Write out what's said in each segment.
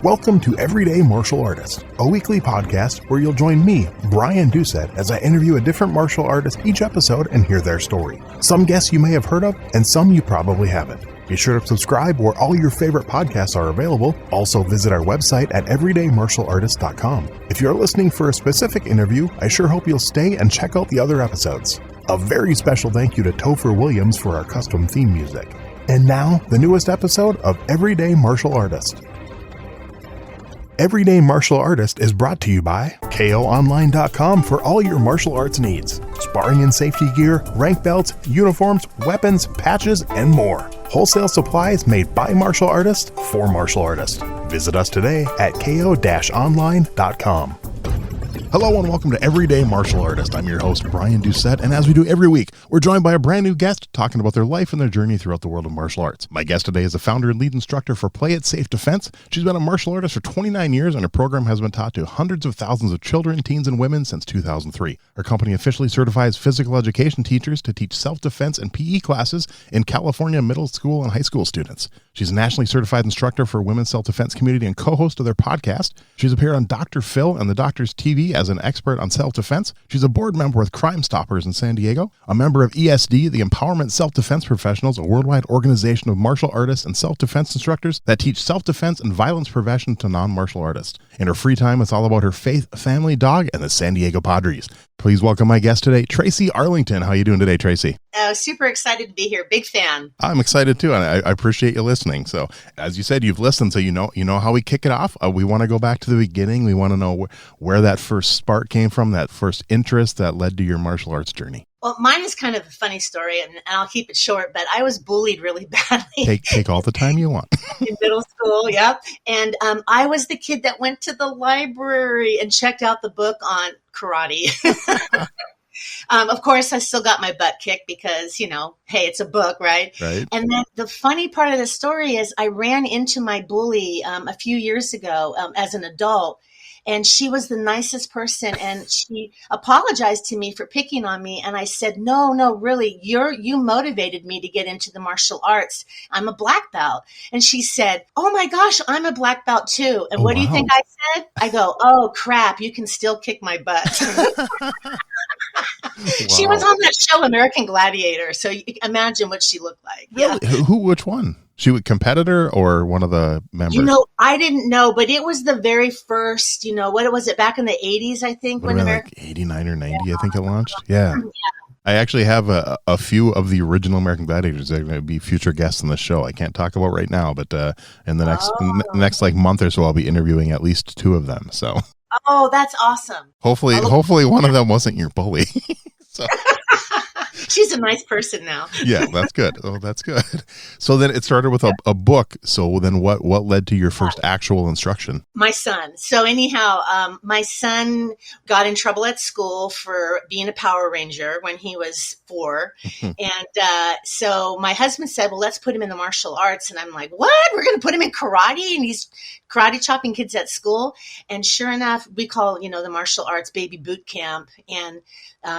Welcome to Everyday Martial Artist, a weekly podcast where you'll join me, Brian Doucette, as I interview a different martial artist each episode and hear their story. Some guests you may have heard of, and some you probably haven't. Be sure to subscribe where all your favorite podcasts are available. Also visit our website at everydaymartialartist.com. If you're listening for a specific interview, I sure hope you'll stay and check out the other episodes. A very special thank you to Topher Williams for our custom theme music. And now, the newest episode of Everyday Martial Artist. Everyday Martial Artist is brought to you by KOOnline.com for all your martial arts needs. Sparring and safety gear, rank belts, uniforms, weapons, patches, and more. Wholesale supplies made by martial artists for martial artists. Visit us today at ko-online.com. Hello and welcome to Everyday Martial Artist. I'm your host, Brian Doucette, and as we do every week, we're joined by a brand new guest talking about their life and their journey throughout the world of martial arts. My guest today is the founder and lead instructor for Play It Safe Defense. She's been a martial artist for 29 years, and her program has been taught to hundreds of thousands of children, teens, and women since 2003. Her company officially certifies physical education teachers to teach self-defense and PE classes in California middle school and high school students. She's a nationally certified instructor for women's self-defense community and co-host of their podcast. She's appeared on Dr. Phil and the Doctor's TV as an expert on self-defense. She's a board member with Crime Stoppers in San Diego, a member of ESD, the Empowerment Self-Defense Professionals, a worldwide organization of martial artists and self-defense instructors that teach self-defense and violence prevention to non-martial artists. In her free time, it's all about her faith, family, dog, and the San Diego Padres. Please welcome my guest today, Tracie Arlington. How are you doing today, Tracie? Super excited to be here. Big fan. I'm excited too, and I appreciate you listening. So, as you said, you've listened, so you know how we kick it off. We want to go back to the beginning. We want to know where that first spark came from, that first interest that led to your martial arts journey. Well, mine is kind of a funny story, and I'll keep it short, but I was bullied really badly. Take all the time you want. In middle school, yep. And I was the kid that went to the library and checked out the book on karate. Of course, I still got my butt kicked because, hey, it's a book, right? Right. And then the funny part of the story is I ran into my bully a few years ago as an adult. And she was the nicest person, and she apologized to me for picking on me. And I said, no, really, you motivated me to get into the martial arts. I'm a black belt. And she said, oh my gosh, I'm a black belt too. And what do you think I said? I go, oh crap, you can still kick my butt. She was on that show, American Gladiator. So you can imagine what she looked like. Really? Yeah. Which one? She was a competitor or one of the members? I didn't know, but it was the very first, what was it, back in the 80s, I think? When like 89 or 90, I think it launched. Yeah. I actually have a few of the original American Gladiators that are going to be future guests on the show. I can't talk about right now, but in the next like month or so, I'll be interviewing at least two of them. So. Oh, that's awesome. Hopefully one of them wasn't your bully. So. She's a nice person now. Yeah, that's good. Oh, that's good. So then it started with a book. So then what led to your first actual instruction? My son. So anyhow, my son got in trouble at school for being a Power Ranger when he was 4. And so my husband said, well, let's put him in the martial arts. And I'm like, what? We're going to put him in karate? And he's karate chopping kids at school. And sure enough, we call, the martial arts baby boot camp. And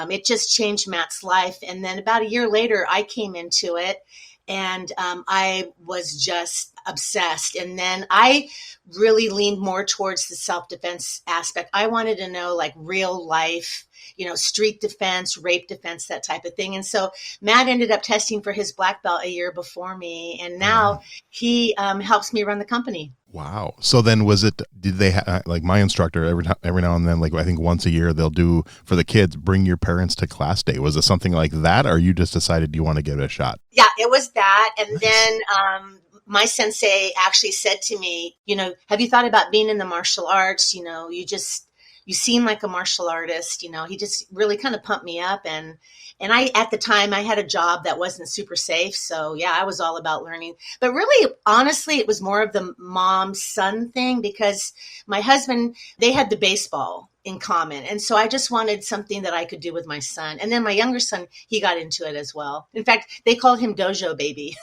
it just changed Matt's life. And then about a year later, I came into it, and I was just obsessed. And then I really leaned more towards the self-defense aspect. I wanted to know like real life, street defense, rape defense, that type of thing. And so Matt ended up testing for his black belt a year before me. And now he helps me run the company. Wow. So then did they like my instructor every now and then, like I think once a year they'll do for the kids, bring your parents to class day. Was it something like that? Or you just decided you want to give it a shot? Yeah, it was that. And then, my sensei actually said to me, have you thought about being in the martial arts? You seem like a martial artist, he just really kind of pumped me up. And I, at the time, I had a job that wasn't super safe. So yeah, I was all about learning, but really, honestly, it was more of the mom-son thing because my husband, they had the baseball in common. And so I just wanted something that I could do with my son. And then my younger son, he got into it as well. In fact, they called him Dojo Baby.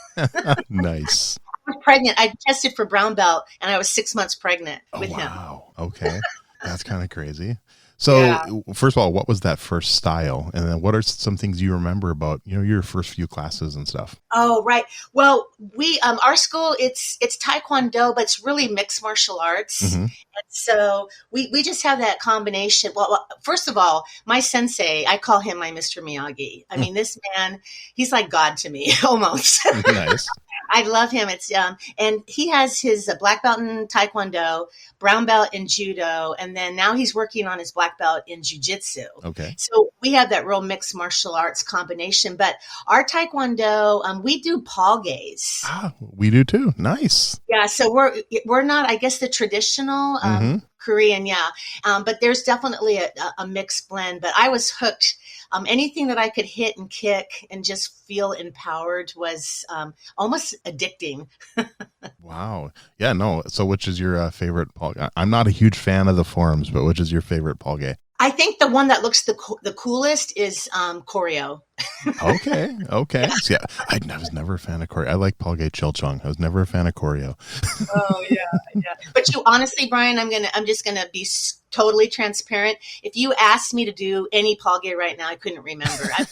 Nice. I was pregnant. I tested for brown belt and I was 6 months pregnant with him. Wow. Okay. That's kind of crazy. So first of all, what was that first style? And then what are some things you remember about, your first few classes and stuff? Oh, right. Well, we, our school, it's Taekwondo, but it's really mixed martial arts. Mm-hmm. And so we just have that combination. Well, first of all, my sensei, I call him my Mr. Miyagi. I mean, this man, he's like God to me, almost. Nice. I love him. It's and he has his black belt in Taekwondo, brown belt in Judo, and then now he's working on his black belt in Jiu-Jitsu. Okay. So we have that real mixed martial arts combination. But our Taekwondo, we do Paul gaze. Ah, we do too. Nice. Yeah. So we're not, I guess, the traditional Korean. Yeah. But there's definitely a mixed blend. But I was hooked. Anything that I could hit and kick and just feel empowered was almost addicting. Wow. Yeah, no. So which is your favorite Paul? I'm not a huge fan of the forms, but which is your favorite Paul Gay? I think the one that looks the coolest is choreo. Okay. So, yeah, I was never a fan of choreo. I like Paul Gay Chilchung. I was never a fan of choreo. Oh yeah. But you honestly, Brian, I'm just gonna be totally transparent. If you asked me to do any Paul Gay right now, I couldn't remember. I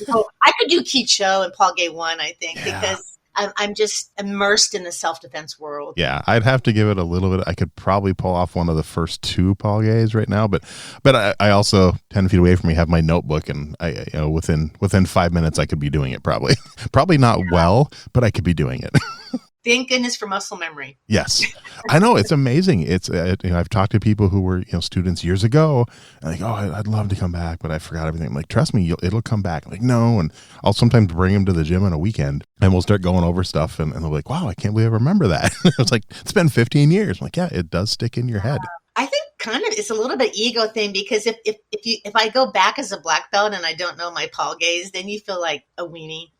could do Kicho and Paul Gay 1, I think, because I'm just immersed in the self-defense world. Yeah, I'd have to give it a little bit. I could probably pull off one of the first 2 Paul Gays right now, but I also 10 feet away from me have my notebook, and I within 5 minutes I could be doing it probably. Probably not well, but I could be doing it. Thank goodness for muscle memory. Yes, I know, it's amazing. It's I've talked to people who were students years ago, and like, oh, I'd love to come back, but I forgot everything. I'm like, trust me, it'll come back. I'm like, no, and I'll sometimes bring them to the gym on a weekend, and we'll start going over stuff, and they're like, wow, I can't believe I remember that. It's like, it's been 15 years. I'm like, yeah, it does stick in your head. I think kind of it's a little bit ego thing, because if I go back as a black belt and I don't know my Paul Gays, then you feel like a weenie.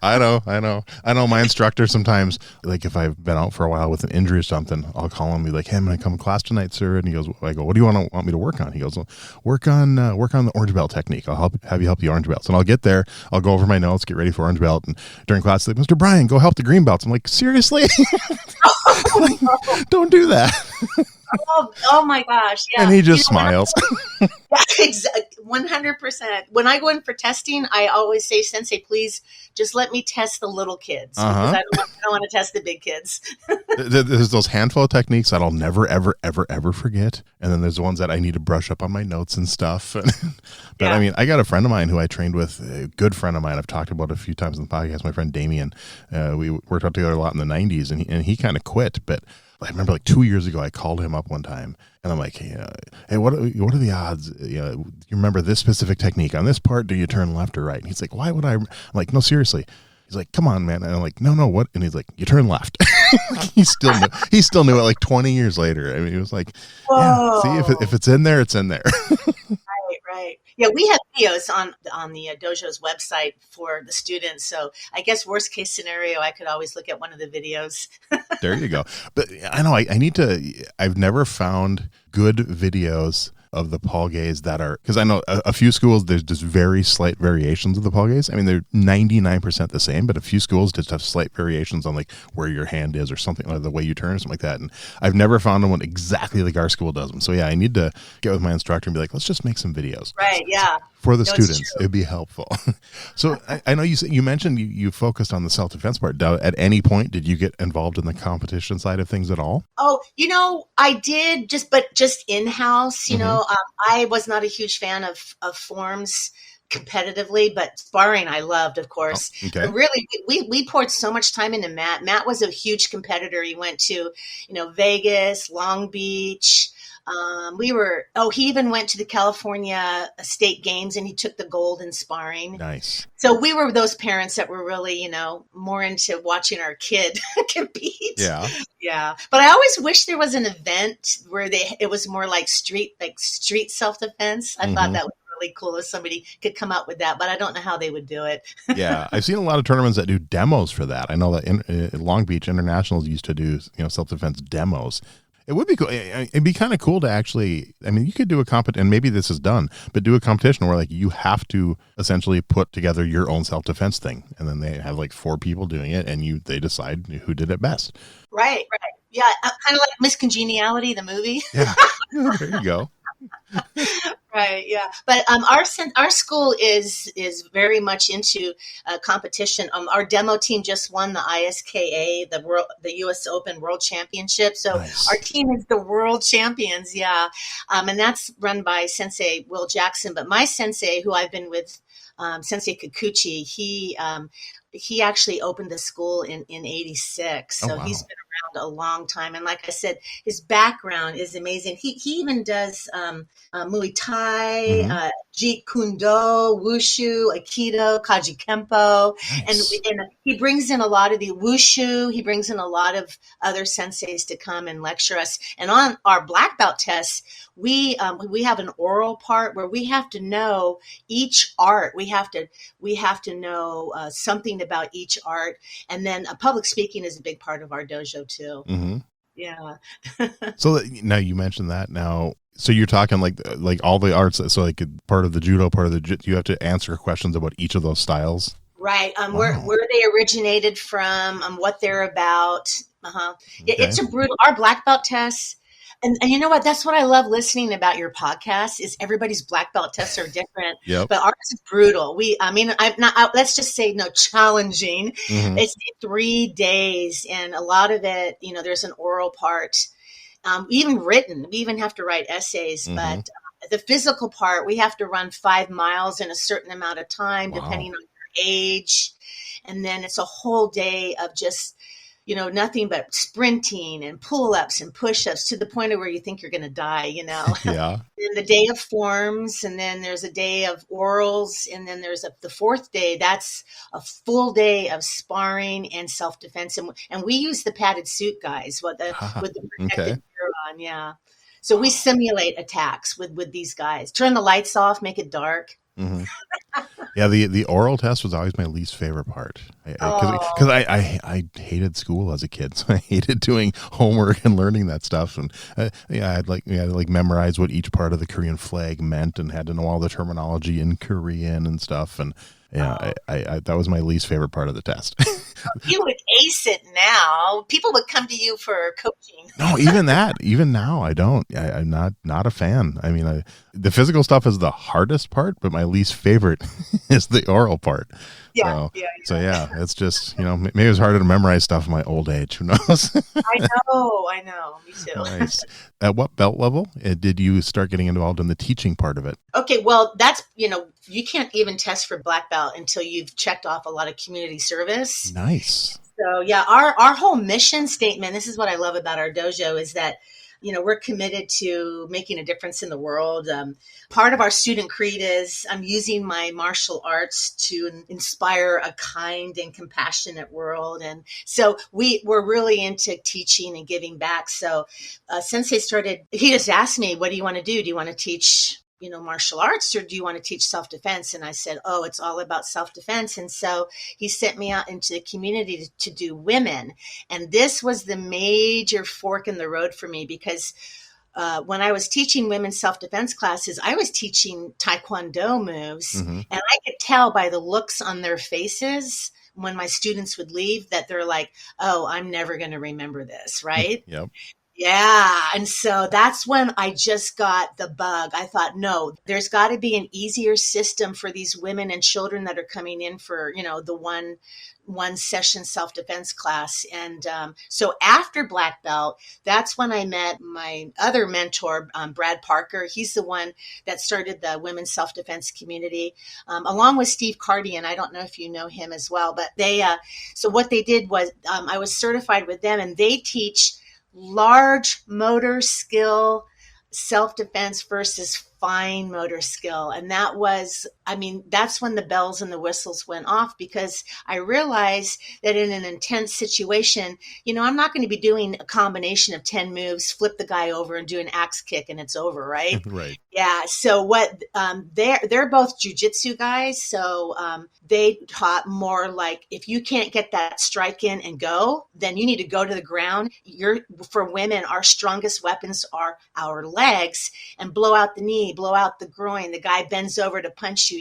I know. My instructor sometimes, like if I've been out for a while with an injury or something, I'll call him and be like, hey, I'm going to come to class tonight, sir. And he goes, I go, what do you want me to work on? He goes, well, work on the orange belt technique. I'll have you help the orange belts. And I'll get there, I'll go over my notes, get ready for orange belt. And during class, like, Mr. Brian, go help the green belts. I'm like, seriously? Like, don't do that. Oh my gosh. Yeah. And he just smiles. Yeah, exactly. 100%. When I go in for testing, I always say, Sensei, please just let me test the little kids, because I don't want to test the big kids. There's those handful of techniques that I'll never, ever, ever, ever forget. And then there's the ones that I need to brush up on my notes and stuff. But I mean, I got a friend of mine who I trained with, a good friend of mine I've talked about a few times in the podcast, my friend Damien. We worked out together a lot in the 90s, and he kind of quit. But I remember like 2 years ago, I called him up one time, and I'm like, hey, what are the odds? You remember this specific technique on this part? Do you turn left or right? And he's like, why would I? I'm like, no, seriously. He's like, come on, man. And I'm like, no, what? And he's like, you turn left. He still knew it like 20 years later. I mean, he was like, yeah, see, if it's in there, it's in there. Right. Yeah, we have videos on the dojo's website for the students. So I guess worst case scenario, I could always look at one of the videos. There you go. But I know I've never found good videos of the Paul Gays that are, because I know a few schools, there's just very slight variations of the Paul Gays. I mean, they're 99% the same, but a few schools just have slight variations on like where your hand is or something, or the way you turn or something like that. And I've never found one exactly like our school does them. So yeah, I need to get with my instructor and be like, let's just make some videos. Right. Yeah. For the students, it'd be helpful. So I know you mentioned you focused on the self-defense part. At any point, did you get involved in the competition side of things at all? Oh, I did just in-house, I was not a huge fan of forms competitively, but sparring I loved, of course. Oh, okay. Really, we poured so much time into Matt. Matt was a huge competitor. He went to, Vegas, Long Beach. He even went to the California State Games, and he took the gold in sparring. Nice. So we were those parents that were really, more into watching our kid compete. Yeah. Yeah. But I always wish there was an event where it was more like street self-defense. I thought that was really cool if somebody could come up with that, but I don't know how they would do it. Yeah. I've seen a lot of tournaments that do demos for that. I know that Long Beach Internationals used to do, self-defense demos. It would be cool. It'd be kind of cool to actually, I mean, you could do a competition, and maybe this is done, but do a competition where like you have to essentially put together your own self-defense thing. And then they have like 4 people doing it, and they decide who did it best. Right. Yeah. Kind of like Miss Congeniality, the movie. Yeah. There you go. Right, yeah, but our school is very much into competition. Our demo team just won the ISKA, the U.S. Open World Championship. So our Nice. team is the world champions, yeah, and that's run by Sensei Will Jackson. But my sensei, who I've been with, Sensei Kikuchi, he actually opened the school in '86, Oh, so he's wow. been around a long time. And like I said, his background is amazing. He even does Muay Thai, Hmm. Jeet Kune Do, Wushu, Aikido, Kaji Kempo, Nice. and he brings in a lot of the Wushu. He brings in a lot of other senseis to come and lecture us. And on our black belt tests, we have an oral part where we have to know each art. We have to know something about each art, and then public speaking is a big part of our dojo too. Hmm. Yeah. So now you mentioned that now. So you're talking like all the arts. So like part of the judo, part of the you have to answer questions about each of those styles. Right. Wow. Where they originated from, what they're about. Uh-huh. Yeah, Okay. it's a brutal, our black belt tests. And you know what? That's what I love listening about your podcast is everybody's black belt tests are different, Yep. but ours is brutal. I mean, I'm not, let's just say no challenging. Hmm. It's 3 days and a lot of it, there's an oral part, even written. We even have to write essays, Hmm. but the physical part, we have to run 5 miles in a certain amount of time, depending Wow. on your age. And then it's a whole day of just, nothing but sprinting and pull ups and push ups to the point of where you think you're going to die. Yeah. And the day of forms, and then there's a day of orals, and then there's the fourth day. That's a full day of sparring and self defense. And we use the padded suit, guys, with the Okay. protective gear on. Yeah. So we simulate attacks with these guys. Turn the lights off, make it dark. Hmm. Yeah, the oral test was always my least favorite part because Oh, I hated school as a kid, so I hated doing homework and learning that stuff. And yeah, I had to like memorize what each part of the Korean flag meant and had to know all the terminology in Korean and stuff. And yeah, oh. I that was my least favorite part of the test. You would ace it now. People would come to you for coaching. No, even now, I'm not a fan. I mean, the physical stuff is the hardest part, but my least favorite is the oral part. Yeah, So, yeah, so yeah, it's just maybe it was harder to memorize stuff in my old age. Who knows? I know. Me too. Nice. At what belt level did you start getting involved in the teaching part of it? Okay, well, that's, you can't even test for black belt until you've checked off a lot of community service. Nice. So, yeah, our whole mission statement, this is what I love about our dojo, is that, we're committed to making a difference in the world. Part of our student creed is I'm using my martial arts to inspire a kind and compassionate world. And so we're really into teaching and giving back. So Sensei he just asked me, what do you want to do? Do you want to teach martial arts, or do you want to teach self-defense? And I said, oh, it's all about self-defense. And so he sent me out into the community to do women. And this was the major fork in the road for me because when I was teaching women's self-defense classes, I was teaching Taekwondo moves. Hmm. And I could tell by the looks on their faces when my students would leave that they're like, oh, I'm never going to remember this, right? Yep. Yeah. And so that's when I just got the bug. I thought, no, there's got to be an easier system for these women and children that are coming in for, the one session self-defense class. And so after black belt, that's when I met my other mentor, Brad Parker. He's the one that started the women's self-defense community, along with Steve Cardian. I don't know if you know him as well, but so what they did was I was certified with them, and they teach large motor skill self-defense versus fine motor skill. And that's when the bells and the whistles went off, because I realized that in an intense situation, I'm not going to be doing a combination of 10 moves, flip the guy over and do an axe kick and it's over, right? Right. Yeah. So they're both jujitsu guys. So they taught more like, if you can't get that strike in and go, then you need to go to the ground. For women, our strongest weapons are our legs, and blow out the knee, blow out the groin. The guy bends over to punch you,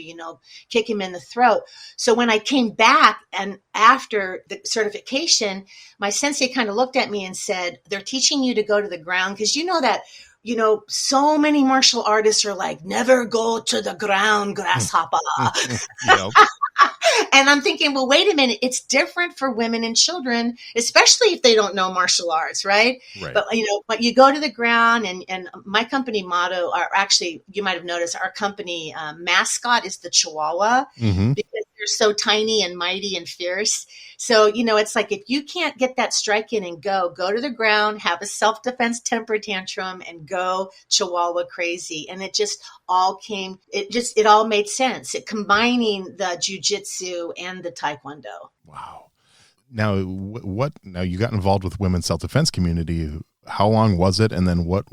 kick him in the throat. So when I came back and after the certification, my sensei kind of looked at me and said, they're teaching you to go to the ground because you know that so many martial artists are like, never go to the ground, grasshopper. Yep. And I'm thinking, well, wait a minute. It's different for women and children, especially if they don't know martial arts, right? Right. But you go to the ground, and my company motto, or actually, you might have noticed, our company mascot is the Chihuahua, Mm-hmm. because they're so tiny and mighty and fierce. So, it's like, if you can't get that strike in and go to the ground, have a self-defense temper tantrum, and go Chihuahua crazy. And it all made sense. It combining the jujitsu and the taekwondo. Wow. Now, now you got involved with women's self-defense community. How long was it? And then what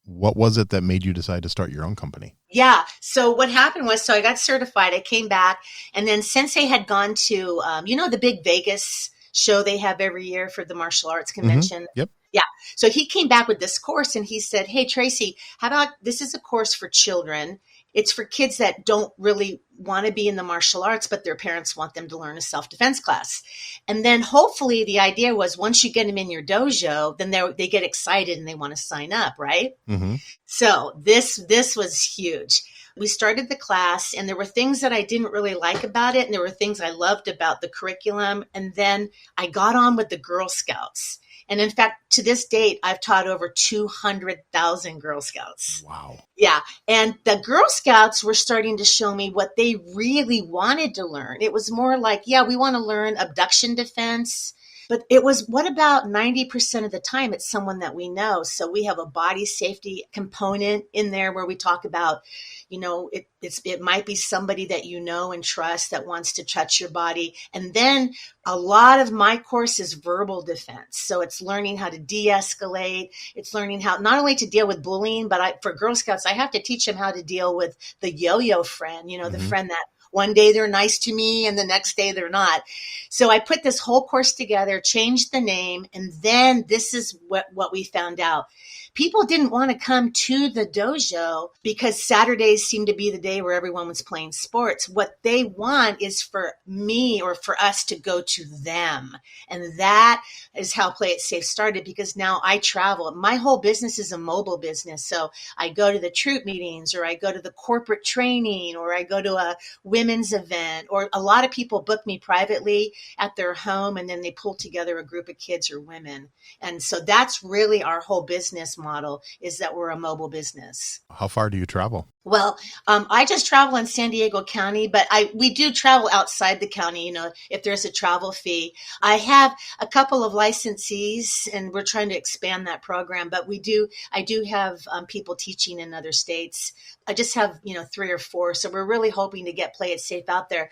was it that made you decide to start your own company? Yeah. So what happened was, I got certified, I came back, and then Sensei had gone to, the big Vegas show they have every year for the martial arts convention. Mm-hmm. Yep. Yeah. So he came back with this course, and he said, hey, Tracie, how about this is a course for children. It's for kids that don't really want to be in the martial arts, but their parents want them to learn a self-defense class. And then hopefully the idea was, once you get them in your dojo, then they get excited and they want to sign up, right? Mm-hmm. So this was huge. We started the class, and there were things that I didn't really like about it, and there were things I loved about the curriculum. And then I got on with the Girl Scouts. And in fact, to this date, I've taught over 200,000 Girl Scouts. Wow. Yeah. And the Girl Scouts were starting to show me what they really wanted to learn. It was more like, yeah, we want to learn abduction defense. But it was, what about 90% of the time, it's someone that we know. So we have a body safety component in there where we talk about, it might be somebody that you know and trust that wants to touch your body. And then a lot of my course is verbal defense. So it's learning how to de-escalate. It's learning how not only to deal with bullying, but for Girl Scouts, I have to teach them how to deal with the yo-yo friend, Mm-hmm. the friend that one day they're nice to me and the next day they're not. So I put this whole course together, changed the name, and then this is what we found out. People didn't want to come to the dojo because Saturdays seemed to be the day where everyone was playing sports. What they want is for me or for us to go to them. And that is how Play It Safe started, because now I travel. My whole business is a mobile business. So I go to the troop meetings, or I go to the corporate training, or I go to a women's event, or a lot of people book me privately at their home, and then they pull together a group of kids or women. And so that's really our whole business model, is that we're a mobile business. How far do you travel? Well, I just travel in San Diego County, but we do travel outside the county, if there's a travel fee. I have a couple of licensees, and we're trying to expand that program, but I do have people teaching in other states. I just have, 3 or 4. So we're really hoping to get Play It Safe out there,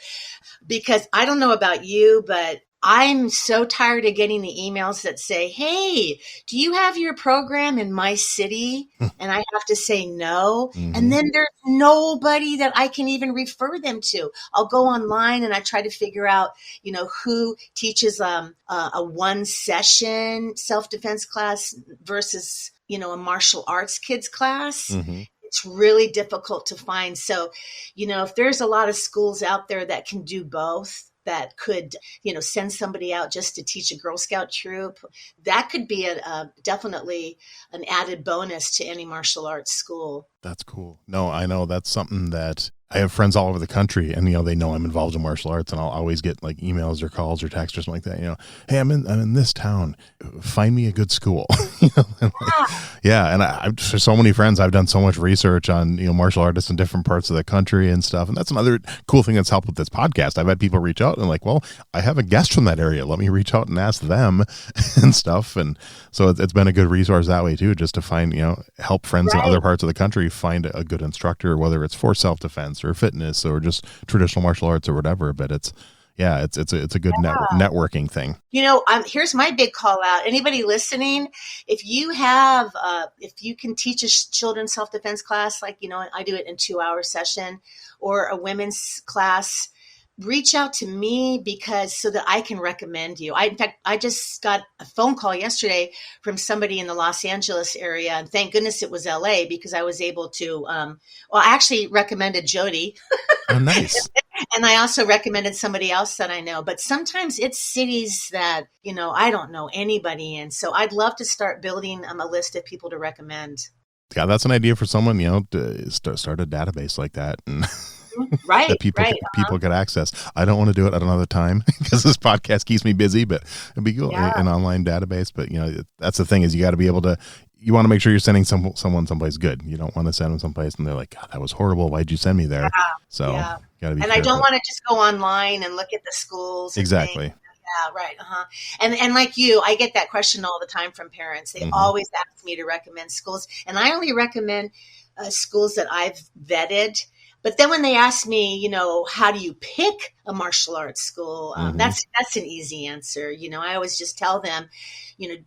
because I don't know about you, but I'm so tired of getting the emails that say, hey, do you have your program in my city? And I have to say no. Mm-hmm. And then there's nobody that I can even refer them to. I'll go online and I try to figure out, who teaches a one session self-defense class versus, a martial arts kids class. Mm-hmm. It's really difficult to find. So, if there's a lot of schools out there that can do both, that could, send somebody out just to teach a Girl Scout troop, that could be definitely an added bonus to any martial arts school. That's cool. No, I know that's something that I have friends all over the country, and they know I'm involved in martial arts, and I'll always get like emails or calls or texts or something like that. Hey, I'm in this town. Find me a good school. Yeah, and I for so many friends, I've done so much research on martial artists in different parts of the country and stuff, and that's another cool thing that's helped with this podcast. I've had people reach out and like, well, I have a guest from that area. Let me reach out and ask them and stuff, and so it's been a good resource that way too, just to find help friends in other parts of the country find a good instructor, whether it's for self-defense or fitness or just traditional martial arts or whatever. But it's a good networking thing. Here's my big call out. Anybody listening, if you can teach a children's self-defense class, like, I do it in 2-hour session, or a women's class, reach out to me, so that I can recommend you. In fact, I just got a phone call yesterday from somebody in the Los Angeles area, and thank goodness it was LA, because I was able to, I actually recommended Jody. Oh, nice. And I also recommended somebody else that I know, but sometimes it's cities that, I don't know anybody in. So I'd love to start building a list of people to recommend. Yeah, that's an idea for someone, to start a database like that, and Right, that people could access. I don't want to do it. I don't have the time because this podcast keeps me busy, but it'd be cool, Yeah. an online database. But that's the thing, is you got to be able to. You want to make sure you're sending someone someplace good. You don't want to send them someplace and they're like, God, that was horrible. Why'd you send me there? So Yeah. you got to be. And careful. I don't want to just go online and look at the schools. Exactly. Yeah, right. And like you, I get that question all the time from parents. They always ask me to recommend schools, and I only recommend schools that I've vetted. But then when they ask me, how do you pick a martial arts school? That's an easy answer. I always just tell them,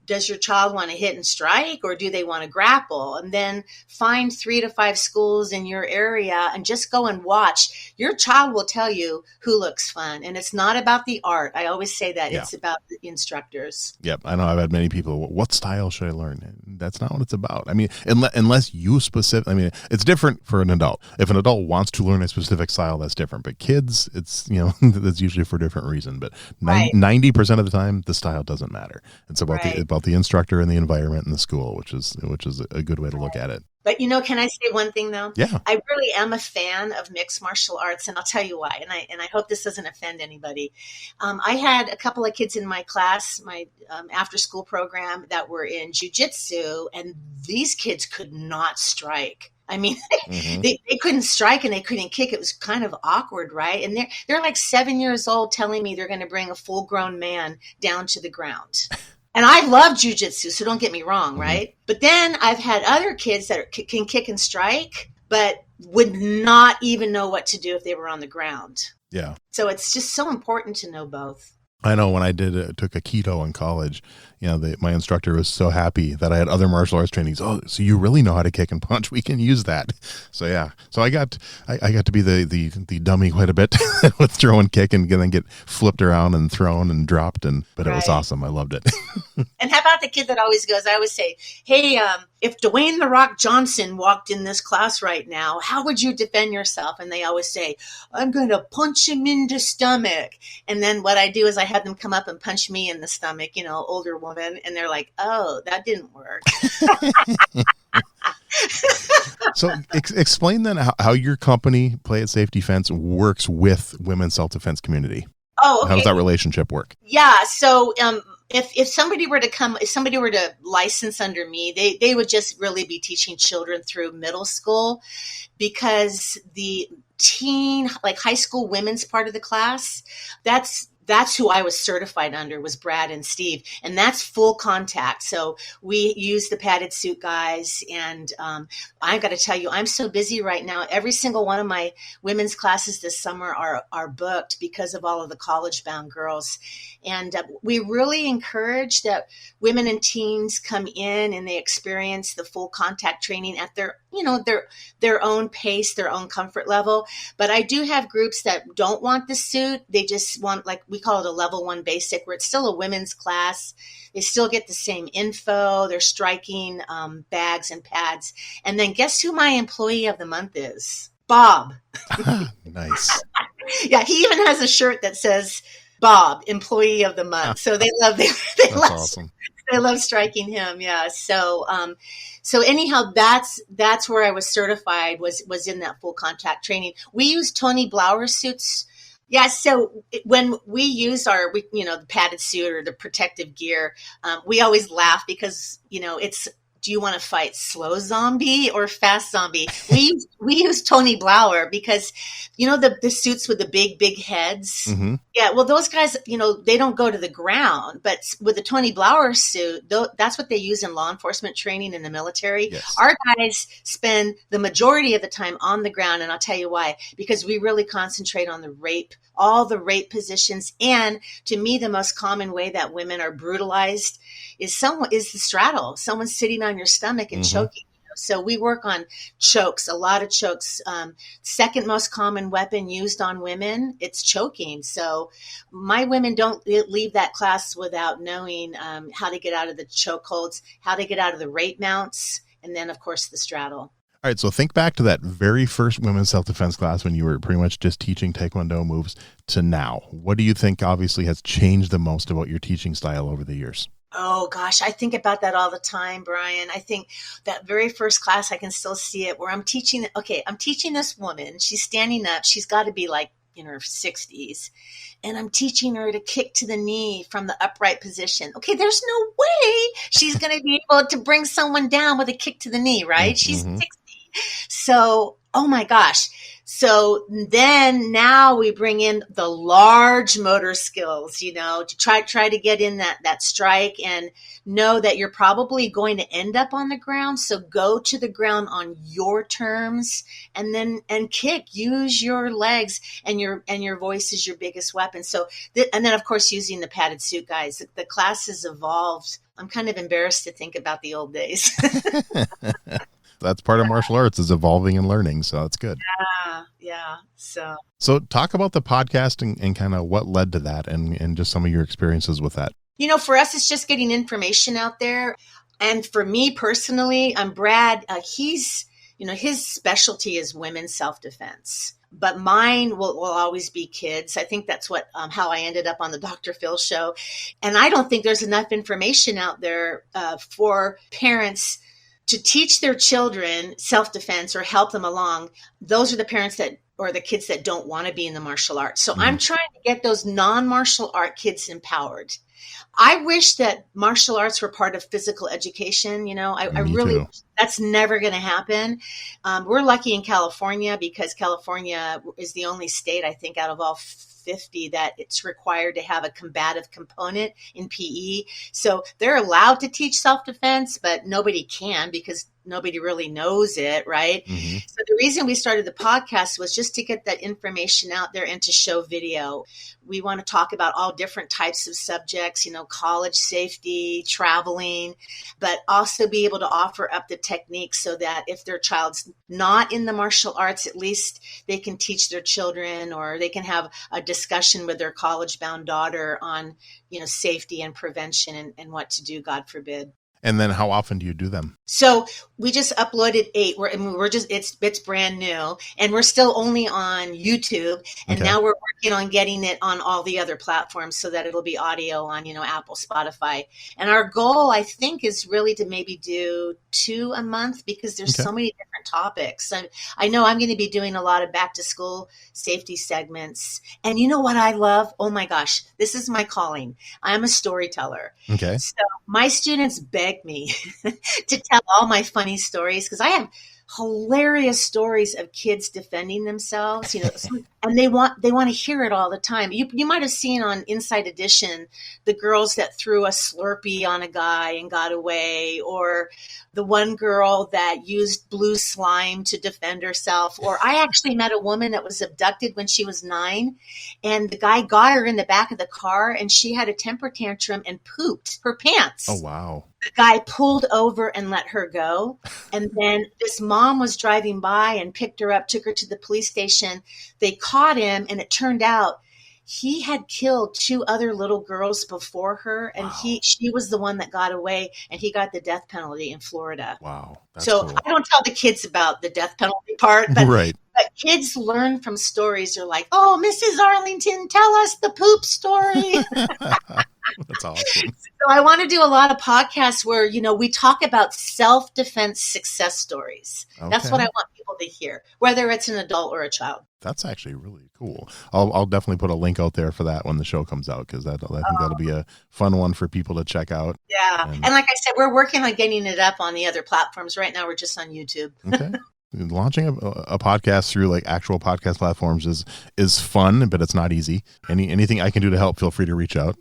does your child want to hit and strike, or do they want to grapple? And then find 3 to 5 schools in your area and just go and watch. Your child will tell you who looks fun. And it's not about the art. I always say that. Yeah. It's about the instructors. Yep. I know I've had many people, what style should I learn? And that's not what it's about. I mean, unless you it's different for an adult. If an adult wants to learn a specific style, that's different. But kids, it's, that's usually for a different reason. But 90% of the time, the style doesn't matter. It's about the instructor and the environment in the school, which is a good way to look at it. But can I say one thing though? Yeah. I really am a fan of mixed martial arts, and I'll tell you why. And I hope this doesn't offend anybody. I had a couple of kids in my class, my after school program, that were in jiu-jitsu, and these kids could not strike. I mean, they couldn't strike and they couldn't kick. It was kind of awkward, right? And they're like 7 years old telling me they're going to bring a full-grown man down to the ground. And I love jujitsu, so don't get me wrong, right? But then I've had other kids that can kick and strike, but would not even know what to do if they were on the ground. Yeah. So it's just so important to know both. I know when I took a keto in college, my instructor was so happy that I had other martial arts trainings. Oh, so you really know how to kick and punch? We can use that. So yeah, so I got to be the dummy quite a bit with throw and kick, and then get flipped around and thrown and dropped, but it was awesome. I loved it. And how about the kid that always goes? I always say, hey, if Dwayne "The Rock" Johnson walked in this class right now, how would you defend yourself? And they always say, I'm going to punch him in the stomach. And then what I do is I have them come up and punch me in the stomach, older woman. And they're like, oh, that didn't work. So explain then how your company, Play It Safe Defense, works with women's self-defense community. Oh, okay. How does that relationship work? Yeah. So if somebody were to license under me, they would just really be teaching children through middle school, because the teen, like high school women's part of the class, that's who I was certified under, was Brad and Steve. And that's full contact. So we use the padded suit guys. And I've got to tell you, I'm so busy right now. Every single one of my women's classes this summer are booked because of all of the college-bound girls. And we really encourage that women and teens come in and they experience the full contact training at their own pace, their own comfort level. But I do have groups that don't want the suit. They just want, like, we call it a level 1 basic, where it's still a women's class. They still get the same info. They're striking bags and pads. And then guess who my employee of the month is? Bob. Nice. Yeah, he even has a shirt that says Bob, employee of the month. So they love awesome. They love striking him. Yeah. So anyhow, that's where I was certified, was in that full contact training. We use Tony Blauer suits. Yeah. So when we use the padded suit or the protective gear, we always laugh because, it's, do you want to fight slow zombie or fast zombie? We use Tony Blauer because, the suits with the big heads. Mm-hmm. Yeah. Well, those guys, they don't go to the ground, but with the Tony Blauer suit, that's what they use in law enforcement training in the military. Yes. Our guys spend the majority of the time on the ground. And I'll tell you why, because we really concentrate on all the rape positions. And to me, the most common way that women are brutalized is the straddle. Someone's sitting on your stomach and choking. So we work on chokes, a lot of chokes. Second most common weapon used on women, it's choking. So my women don't leave that class without knowing how to get out of the chokeholds, how to get out of the rape mounts, and then, of course, the straddle. All right, so think back to that very first women's self-defense class when you were pretty much just teaching Taekwondo moves to now. What do you think obviously has changed the most about your teaching style over the years? Oh gosh, I think about that all the time, Brian. I think that very first class, I can still see it where I'm teaching. Okay, I'm teaching this woman. She's standing up. She's got to be like in her 60s. And I'm teaching her to kick to the knee from the upright position. Okay, there's no way she's going to be able to bring someone down with a kick to the knee, right? She's 60. So, oh my gosh. So then now we bring in the large motor skills, to try to get in that strike and know that you're probably going to end up on the ground. So go to the ground on your terms and kick, use your legs and your voice is your biggest weapon. So, and then of course, using the padded suit, guys, the class has evolved. I'm kind of embarrassed to think about the old days. That's part of martial arts, is evolving and learning. So that's good. Yeah. So talk about the podcast and kind of what led to that and just some of your experiences with that. For us, it's just getting information out there. And for me personally, Brad, his specialty is women's self-defense. But mine will always be kids. I think that's how I ended up on the Dr. Phil show. And I don't think there's enough information out there for parents to teach their children self-defense or help them along. Those are the parents or the kids that don't want to be in the martial arts. So I'm trying to get those non-martial art kids empowered. I wish that martial arts were part of physical education. I really wish. That's never going to happen. We're lucky in California because California is the only state, I think, out of all 50 that it's required to have a combative component in PE. So they're allowed to teach self-defense, but nobody can because nobody really knows it, right? Mm-hmm. So the reason we started the podcast was just to get that information out there and to show video. We want to talk about all different types of subjects, college safety, traveling, but also be able to offer up the techniques so that if their child's not in the martial arts, at least they can teach their children or they can have a discussion with their college-bound daughter on, safety and prevention and what to do, God forbid. And then how often do you do them? So we just uploaded 8. It's brand new and we're still only on YouTube. And now we're working on getting it on all the other platforms so that it'll be audio on, Apple, Spotify. And our goal, I think, is really to maybe do 2 a month because there's so many different topics. And I know I'm going to be doing a lot of back to school safety segments. And you know what I love? Oh my gosh, this is my calling. I'm a storyteller. Okay. So my students beg me to tell all my funny stories because I have hilarious stories of kids defending themselves, and they want to hear it all the time. You might have seen on Inside Edition the girls that threw a Slurpee on a guy and got away, or the one girl that used blue slime to defend herself. Or I actually met a woman that was abducted when she was 9, and the guy got her in the back of the car, and she had a temper tantrum and pooped her pants. Oh, wow. The guy pulled over and let her go. And then this mom was driving by and picked her up, took her to the police station. They caught him, and it turned out he had killed 2 other little girls before her, and she was the one that got away, and he got the death penalty in Florida. Wow. So cool. I don't tell the kids about the death penalty part, but, right. But kids learn from stories. They're like, "Oh, Mrs. Arlington, tell us the poop story." That's awesome. So I want to do a lot of podcasts where, we talk about self-defense success stories. Okay. That's what I want people to hear, whether it's an adult or a child. That's actually really cool. I'll definitely put a link out there for that when the show comes out because I think that'll be a fun one for people to check out. Yeah. And like I said, we're working on getting it up on the other platforms. Right now, we're just on YouTube. Okay. Launching a podcast through like actual podcast platforms is fun, but it's not easy. Anything I can do to help, feel free to reach out.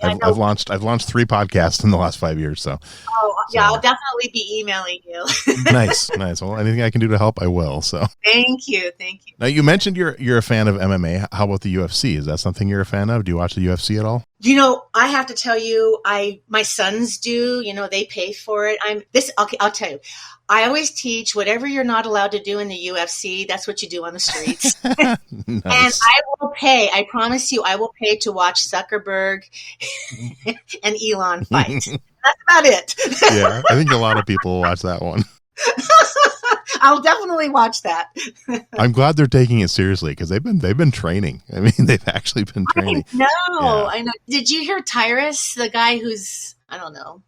I've launched 3 podcasts in the last 5 years. So I'll definitely be emailing you. Nice. Well, anything I can do to help, I will. So thank you. Now you mentioned you're a fan of MMA. How about the UFC? Is that something you're a fan of? Do you watch the UFC at all? I have to tell you, my sons do. They pay for it. I'll tell you. I always teach whatever you're not allowed to do in the UFC, that's what you do on the streets. Nice. And I will pay. I promise you, I will pay to watch Zuckerberg and Elon fight. That's about it. Yeah, I think a lot of people will watch that one. I'll definitely watch that. I'm glad they're taking it seriously because they've been training. I mean, they've actually been training. I know. Did you hear Tyrus, the guy who's, I don't know,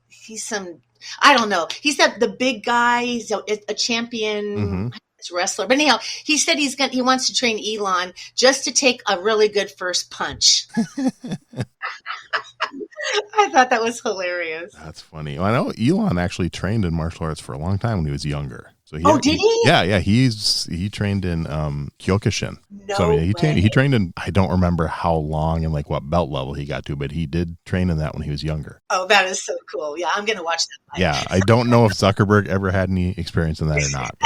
I don't know. He's the big guy. He's a champion wrestler. But anyhow, he said he wants to train Elon just to take a really good first punch. I thought that was hilarious. That's funny. Well, I know Elon actually trained in martial arts for a long time when he was younger. So did he? Yeah. He trained in Kyokushin. No so I mean, way. he trained in, I don't remember how long and like what belt level he got to, but he did train in that when he was younger. Oh, that is so cool. Yeah, I'm going to watch that. Yeah, I don't know if Zuckerberg ever had any experience in that or not.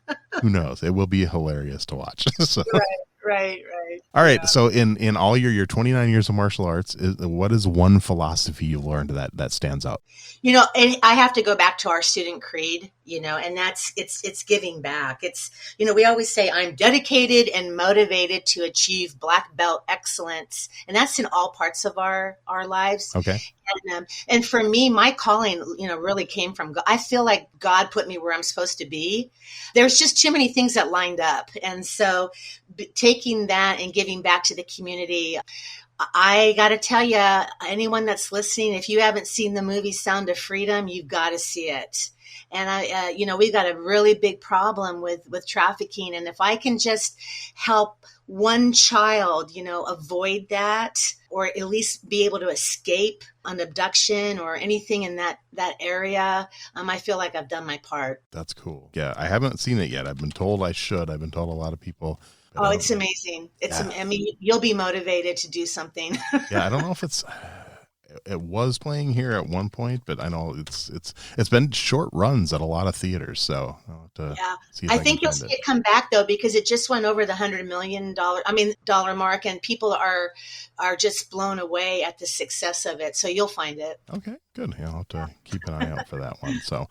But who knows? It will be hilarious to watch. So. Right. All right. Yeah. So in all your 29 years of martial arts, what is one philosophy you've learned that stands out? And I have to go back to our student creed, and it's giving back. It's, we always say I'm dedicated and motivated to achieve black belt excellence. And that's in all parts of our lives. Okay. And for me, my calling, really came from God. I feel like God put me where I'm supposed to be. There's just too many things that lined up. And so taking that and giving back to the community, I got to tell you, anyone that's listening, if you haven't seen the movie Sound of Freedom, you've got to see it. And we've got a really big problem with trafficking. And if I can just help one child, avoid that, or at least be able to escape an abduction or anything in that area, I feel like I've done my part. That's cool. Yeah, I haven't seen it yet. I've been told I should. I've been told a lot of people. Oh, it's amazing. I mean, you'll be motivated to do something. Yeah, I don't know if it was playing here at one point, but I know it's been short runs at a lot of theaters. So I'll have to see if I think you'll see it come back though, because it just went over the $100 million dollar mark, and people are just blown away at the success of it. So you'll find it. Okay, good. Yeah, I'll have to keep an eye out for that one. So,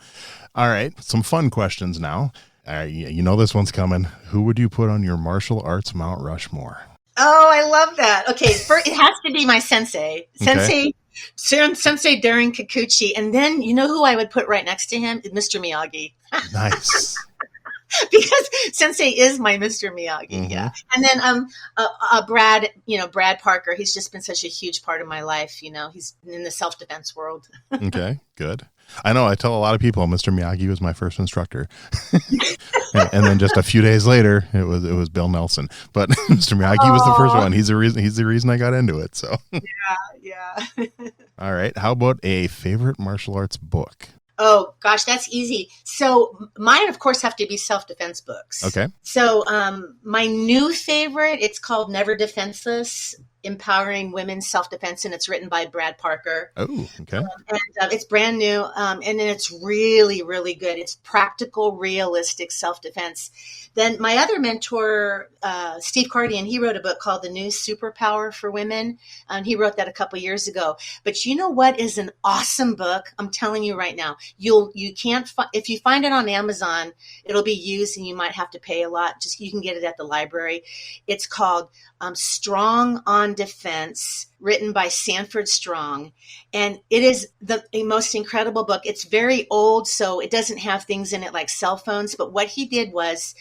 all right, some fun questions now. This one's coming. Who would you put on your martial arts Mount Rushmore? Oh, I love that. Okay, first, it has to be my sensei. Sensei Daring Kikuchi. And then, who I would put right next to him? Mr. Miyagi. Nice. Because Sensei is my Mr. Miyagi. Yeah. And then Brad Parker. He's just been such a huge part of my life. He's in the self-defense world. Okay, good. I know. I tell a lot of people Mr. Miyagi was my first instructor, and then just a few days later, it was Bill Nelson. But Mr. Miyagi was the first one. He's the reason I got into it. So yeah. All right. How about a favorite martial arts book? Oh gosh, that's easy. So mine, of course, have to be self-defense books. Okay. So my new favorite, it's called Never Defenseless: Empowering Women's Self-Defense, and it's written by Brad Parker. Oh, okay. And it's brand new, and it's really, really good. It's practical, realistic self-defense. Then my other mentor, Steve Cardian, he wrote a book called The New Superpower for Women, and he wrote that a couple years ago. But you know what is an awesome book? I'm telling you right now, if you find it on Amazon, it'll be used, and you might have to pay a lot. You can get it at the library. It's called Strong on Defense, written by Sanford Strong. And it is the most incredible book. It's very old, so it doesn't have things in it like cell phones. But what he did was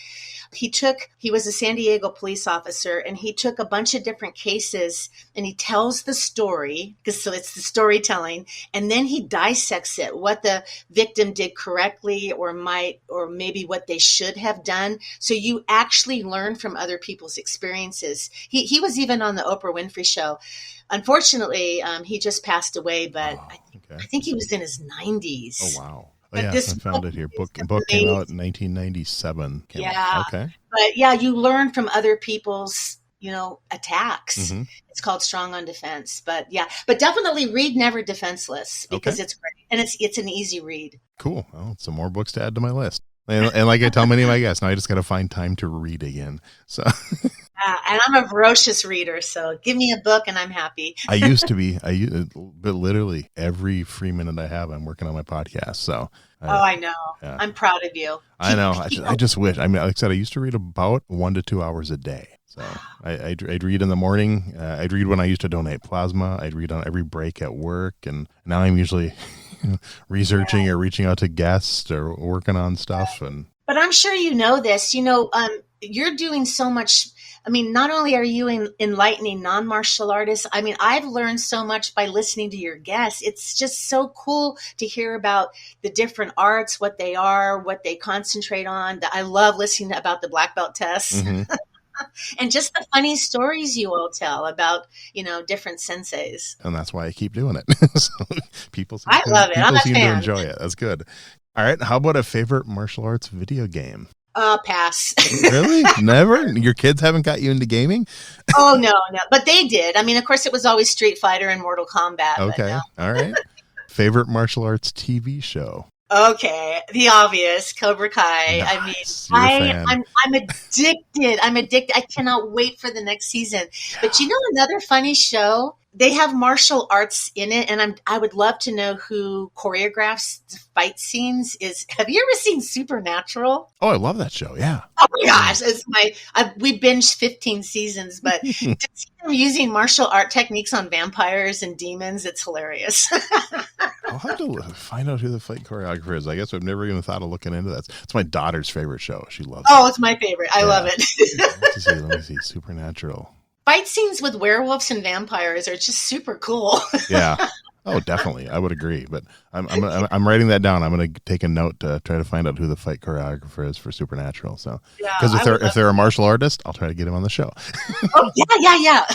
he was a San Diego police officer, and he took a bunch of different cases and he tells the story, so it's the storytelling, and then he dissects it, what the victim did correctly or maybe what they should have done. So you actually learn from other people's experiences. He was even on the Oprah Winfrey Show. Unfortunately, he just passed away, but I think he was in his 90s. Oh, wow. Oh, yeah, I found it here. Book came out in 1997. Okay. But yeah, you learn from other people's, attacks. Mm-hmm. It's called Strong on Defense. But definitely read Never Defenseless, because it's great. And it's an easy read. Cool. Well, some more books to add to my list. And like I tell many of my guests, now I just got to find time to read again. So. And I'm a voracious reader, so give me a book and I'm happy. I used to be. But literally every free minute I have, I'm working on my podcast. So. I know. Yeah. I'm proud of you. I know. I just wish. I mean, like I said, I used to read about 1 to 2 hours a day. So I'd read in the morning. I'd read when I used to donate plasma. I'd read on every break at work, and now I'm usually researching or reaching out to guests or working on stuff. And But I'm sure you know this. You're doing so much. I mean, not only are you enlightening non-martial artists, I mean, I've learned so much by listening to your guests. It's just so cool to hear about the different arts, what they are, what they concentrate on. I love listening about the black belt tests. Mm-hmm. And just the funny stories you all tell about, different senseis. And that's why I keep doing it. So people I love it. I'm a seem fan. to enjoy it. That's good. All right. How about a favorite martial arts video game? Pass. Really? Never? Your kids haven't got you into gaming? Oh, no. But they did. I mean, of course, it was always Street Fighter and Mortal Kombat. Okay. No. All right. Favorite martial arts TV show? Okay, the obvious, Cobra Kai. Nice. I'm addicted. I cannot wait for the next season. Yeah. But another funny show? They have martial arts in it, and I would love to know who choreographs the fight scenes. Have you ever seen Supernatural? Oh, I love that show. Yeah. Oh my gosh, we binged 15 seasons, but to see them using martial art techniques on vampires and demons, it's hilarious. I'll have to find out who the fight choreographer is. I guess I've never even thought of looking into that. It's my daughter's favorite show. She loves it. Oh, it's my favorite. I love it. Let me see. Supernatural. Fight scenes with werewolves and vampires are just super cool. Yeah. Oh, definitely. I would agree. But I'm writing that down. I'm going to take a note to try to find out who the fight choreographer is for Supernatural. So, because if they're a martial artist, I'll try to get him on the show. Oh yeah.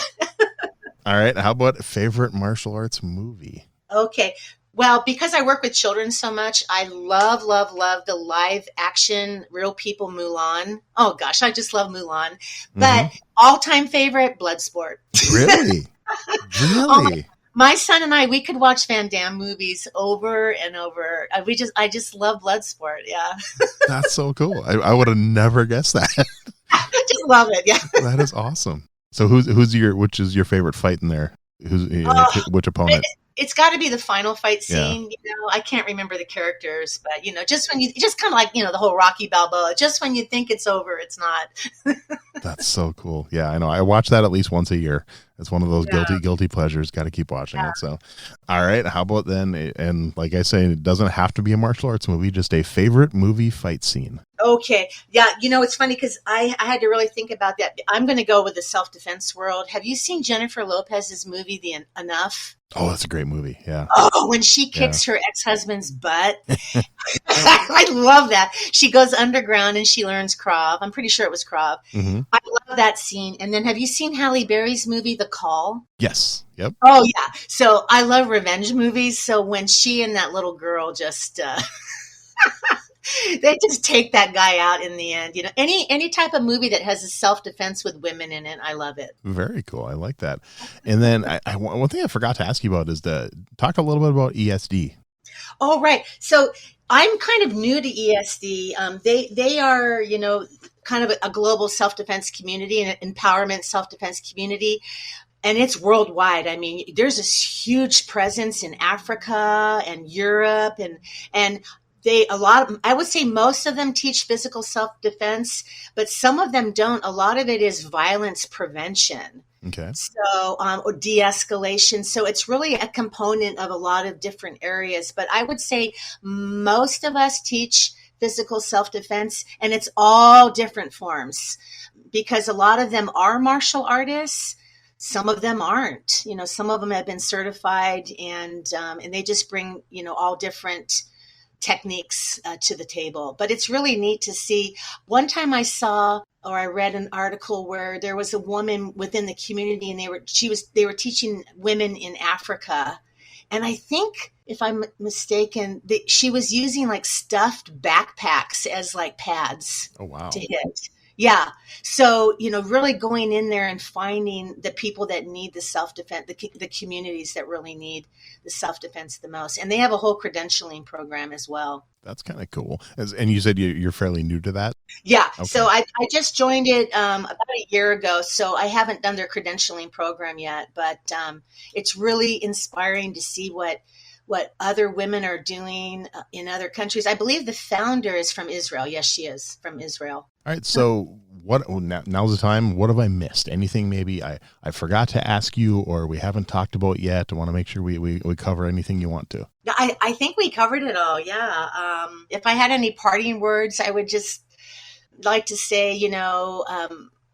All right. How about favorite martial arts movie? Okay. Well, because I work with children so much, I love the live action real people Mulan. Oh gosh, I just love Mulan. But all-time favorite, Bloodsport. Really? Really? My son and we could watch Van Damme movies over and over. I just love Bloodsport. Yeah. That's so cool. I would have never guessed that. Just love it. Yeah. That is awesome. So which is your favorite fight in there? Which opponent? It's got to be the final fight scene. Yeah. I can't remember the characters, but just kind of like, the whole Rocky Balboa, just when you think it's over, it's not. That's so cool. Yeah, I know. I watch that at least once a year. It's one of those guilty pleasures. Got to keep watching it. So, all right. How about then? And like I say, it doesn't have to be a martial arts movie, just a favorite movie fight scene. Okay. Yeah. It's funny because I had to really think about that. I'm going to go with the self-defense world. Have you seen Jennifer Lopez's movie, The Enough? Oh, that's a great movie. Yeah. Oh, when she kicks her ex-husband's butt. I love that. She goes underground and she learns Krav. I'm pretty sure it was Krav. Mm-hmm. I love that scene. And then have you seen Halle Berry's movie, The Call? Yes. Yep. Oh, yeah. So I love revenge movies. So when she and that little girl just... they just take that guy out in the end. Any type of movie that has a self-defense with women in it, I love it. Very cool. I like that. And then one thing I forgot to ask you about is to talk a little bit about ESD. Oh, right. So I'm kind of new to ESD. They are, kind of a global self-defense community and an empowerment self-defense community. And it's worldwide. I mean, there's this huge presence in Africa and Europe and I would say most of them teach physical self-defense, but some of them don't. A lot of it is violence prevention. Okay. So, or de-escalation. So it's really a component of a lot of different areas, but I would say most of us teach physical self-defense, and it's all different forms because a lot of them are martial artists. Some of them aren't, some of them have been certified and they just bring, all different techniques to the table. But it's really neat to see. One time I read an article where there was a woman within the community and they were teaching women in Africa. And I think, if I'm mistaken, she was using like stuffed backpacks as like pads. Oh, wow. To hit. Yeah. So, really going in there and finding the people that need the self-defense, the communities that really need the self-defense the most. And they have a whole credentialing program as well. That's kind of cool. And you said you're fairly new to that? Yeah. Okay. So I just joined it about a year ago. So I haven't done their credentialing program yet, but it's really inspiring to see what what other women are doing in other countries. I believe the founder is from Israel. Yes, she is from Israel. All right. So now's the time. What have I missed? Anything maybe I forgot to ask you or we haven't talked about yet? I want to make sure we cover anything you want to. I think we covered it all. Yeah. If I had any parting words, I would just like to say,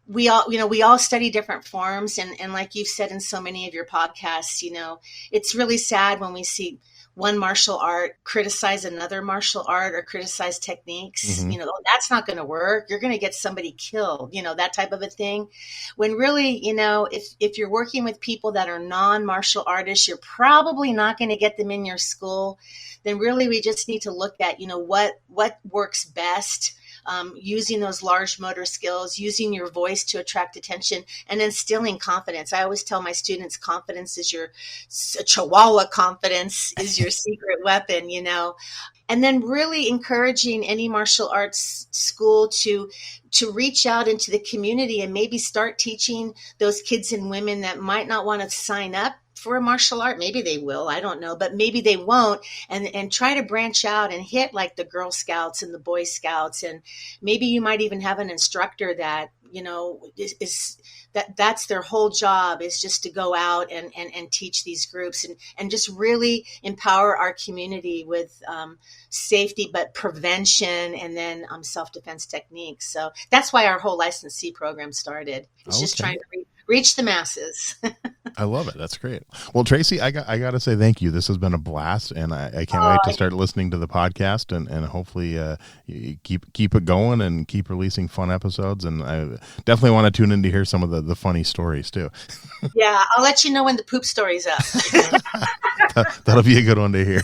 we all study different forms. And like you've said in so many of your podcasts, it's really sad when we see one martial art criticize another martial art or criticize techniques. Mm-hmm. That's not going to work. You're going to get somebody killed, that type of a thing. When really, if you're working with people that are non-martial artists, you're probably not going to get them in your school. Then really we just need to look at, what works best. Using those large motor skills, using your voice to attract attention, and instilling confidence. I always tell my students, confidence is your chihuahua confidence is your secret weapon, and then really encouraging any martial arts school to reach out into the community and maybe start teaching those kids and women that might not want to sign up for a martial art. Maybe they will, I don't know, but maybe they won't, and try to branch out and hit like the Girl Scouts and the Boy Scouts. And maybe you might even have an instructor that, that's their whole job, is just to go out and teach these groups and just really empower our community with safety, but prevention, and then self-defense techniques. So that's why our whole licensee program started. It's just trying to reach the masses. I love it. That's great. Well, Tracie, I got to say thank you. This has been a blast, and I can't wait to start listening to the podcast and hopefully you keep it going and keep releasing fun episodes. And I definitely want to tune in to hear some of the funny stories too. Yeah, I'll let you know when the poop story's up. That'll be a good one to hear.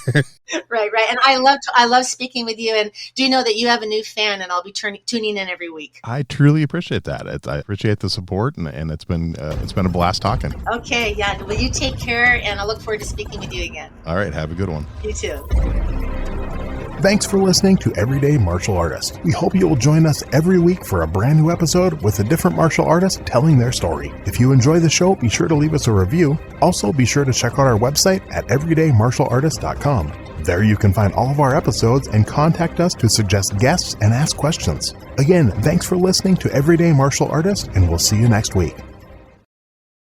Right. And I love speaking with you. And do know that you have a new fan, and I'll be tuning in every week. I truly appreciate that. I appreciate the support, and it's been a blast talking. Okay, yeah. Well, you take care, and I look forward to speaking with you again. All right, have a good one. You too. Thanks for listening to Everyday Martial Artist. We hope you will join us every week for a brand new episode with a different martial artist telling their story. If you enjoy the show, be sure to leave us a review. Also, be sure to check out our website at everydaymartialartist.com. There you can find all of our episodes and contact us to suggest guests and ask questions. Again, thanks for listening to Everyday Martial Artist, and we'll see you next week.